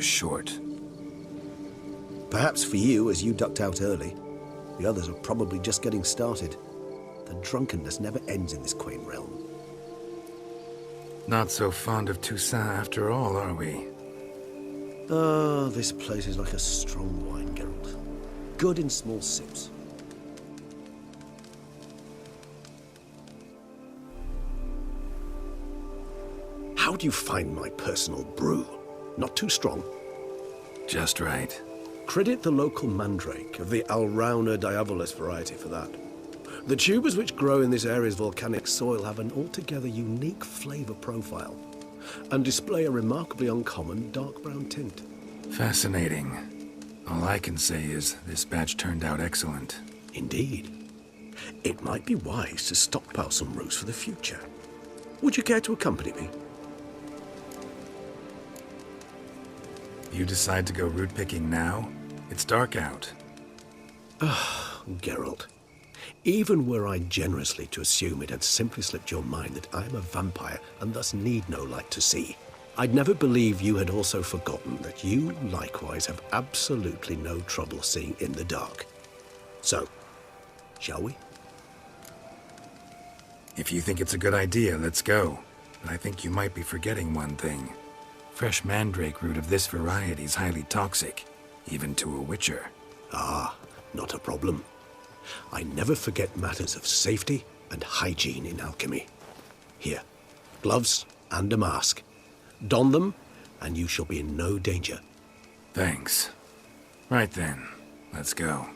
short. Perhaps for you, as you ducked out early. The others are probably just getting started. The drunkenness never ends in this quaint realm. Not so fond of Toussaint after all, are we? Ah, this place is like a strong wine, Geralt. Good in small sips. How do you find my personal brew? Not too strong? Just right. Credit the local mandrake of the Alrauna diavolis variety for that. The tubers which grow in this area's volcanic soil have an altogether unique flavor profile and display a remarkably uncommon dark brown tint. Fascinating. All I can say is this batch turned out excellent. Indeed. It might be wise to stockpile some roots for the future. Would you care to accompany me? You decide to go root picking now? It's dark out. Geralt, even were I generously to assume it had simply slipped your mind that I am a vampire and thus need no light to see, I'd never believe you had also forgotten that you likewise have absolutely no trouble seeing in the dark. So, shall we? If you think it's a good idea, let's go. But I think you might be forgetting one thing. Fresh mandrake root of this variety is highly toxic, even to a witcher. Ah, not a problem. I never forget matters of safety and hygiene in alchemy. Here, gloves and a mask. Don them, and you shall be in no danger. Thanks. Right then, let's go.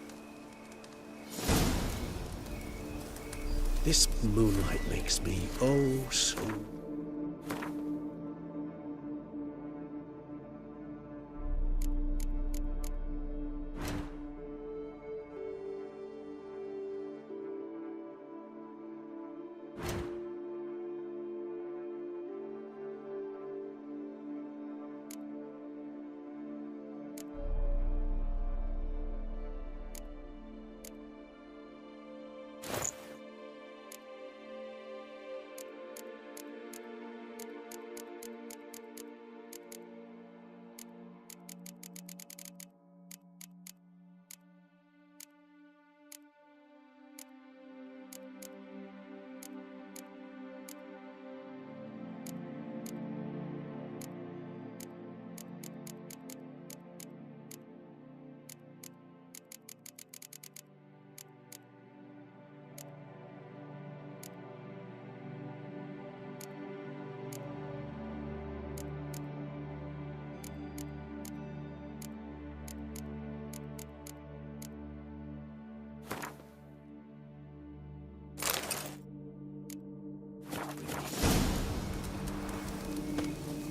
This moonlight makes me oh so...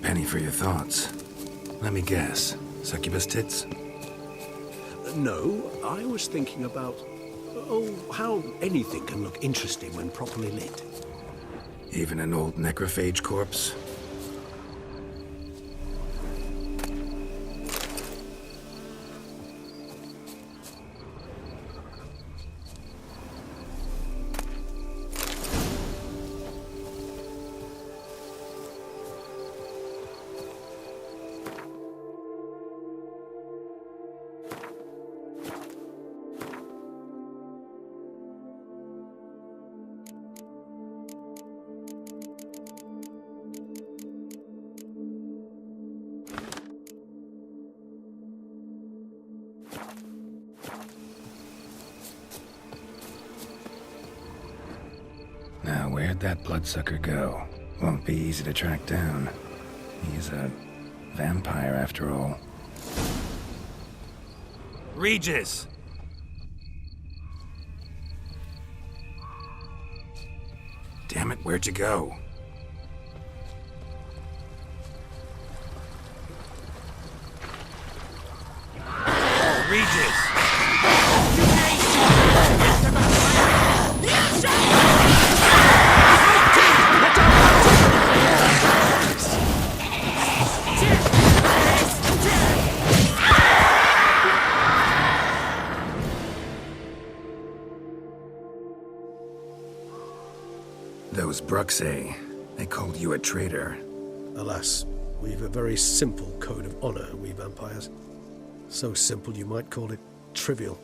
Penny for your thoughts. Let me guess. Succubus tits? No, I was thinking about... oh, how anything can look interesting when properly lit. Even an old necrophage corpse? Now, where'd that bloodsucker go? Won't be easy to track down. He's a vampire after all. Regis! Damn it, where'd you go? Regis! Those Bruxae, they called you a traitor. Alas, We've a very simple code of honor, we vampires. So simple you might call it trivial.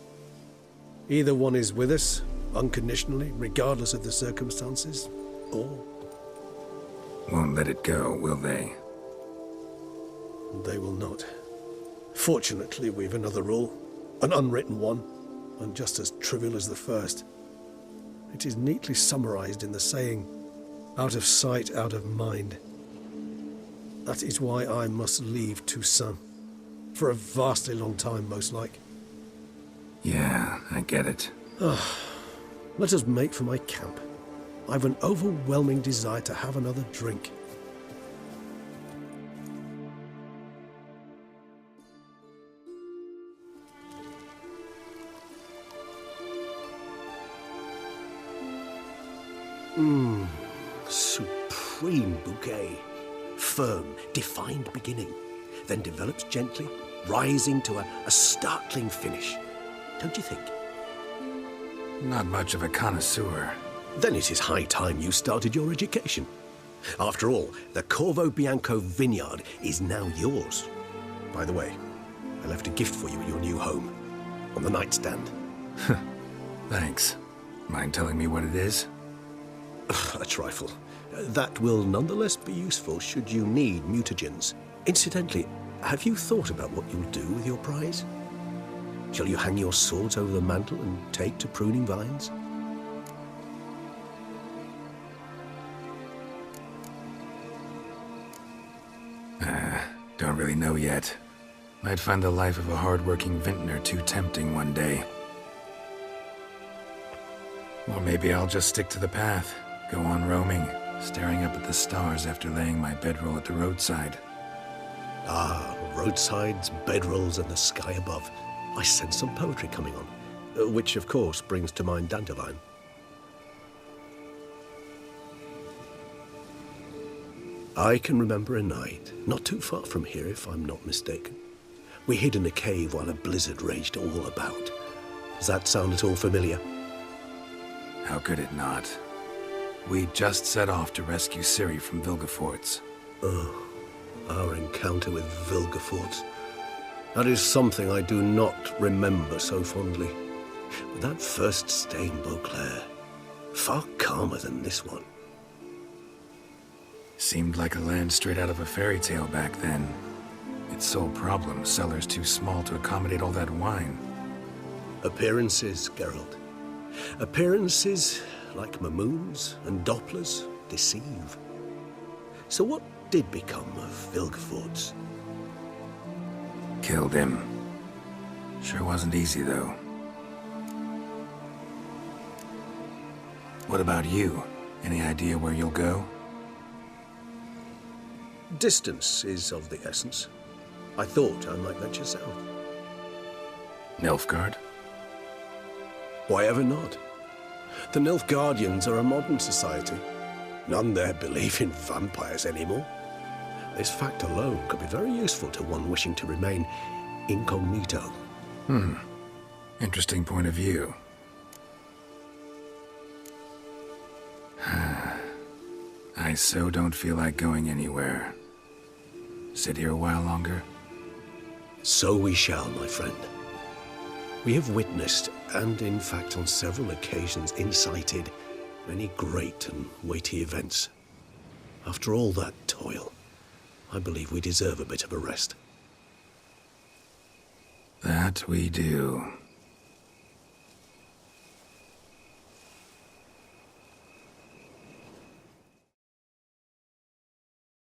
Either one is with us, unconditionally, regardless of the circumstances, or... Won't let it go, will they? They will not. Fortunately, we've another rule, an unwritten one, and just as trivial as the first. It is neatly summarized in the saying, out of sight, out of mind. That is why I must leave Toussaint. For a vastly long time, most like. Yeah, I get it. Let us make for my camp. I've an overwhelming desire to have another drink. Supreme bouquet. Firm, defined beginning, then develops gently, rising to a startling finish. Don't you think? Not much of a connoisseur. Then it is high time you started your education. After all, the Corvo Bianco vineyard is now yours. By the way, I left a gift for you at your new home, on the nightstand. Thanks. Mind telling me what it is? A trifle. That will nonetheless be useful should you need mutagens. Incidentally, have you thought about what you'll do with your prize? Shall you hang your swords over the mantle and take to pruning vines? Don't really know yet. Might find the life of a hard-working vintner too tempting one day. Or maybe I'll just stick to the path, go on roaming, staring up at the stars after laying my bedroll at the roadside. Ah, roadsides, bedrolls, and the sky above. I sense some poetry coming on, which of course brings to mind Dandelion. I can remember a night, not too far from here if I'm not mistaken. We hid in a cave while a blizzard raged all about. Does that sound at all familiar? How could it not? We just set off to rescue Ciri from Vilgefortz. Oh, our encounter with Vilgefortz. That is something I do not remember so fondly. But that first stay in Beauclair, far calmer than this one. Seemed like a land straight out of a fairy tale back then. Its sole problem, cellars too small to accommodate all that wine. Appearances, Geralt. Appearances, like Mamoons and Dopplers, deceive. So what did become of Vilgefortz? Killed him. Sure wasn't easy, though. What about you? Any idea where you'll go? Distance is of the essence. I thought I might venture south. Nilfgaard? Why ever not? The Nilfgaardians are a modern society. None there believe in vampires anymore. This fact alone could be very useful to one wishing to remain incognito. Interesting point of view. I so don't feel like going anywhere. Sit here a while longer? So we shall, my friend. We have witnessed, and in fact on several occasions incited, many great and weighty events. After all that toil, I believe we deserve a bit of a rest. That we do.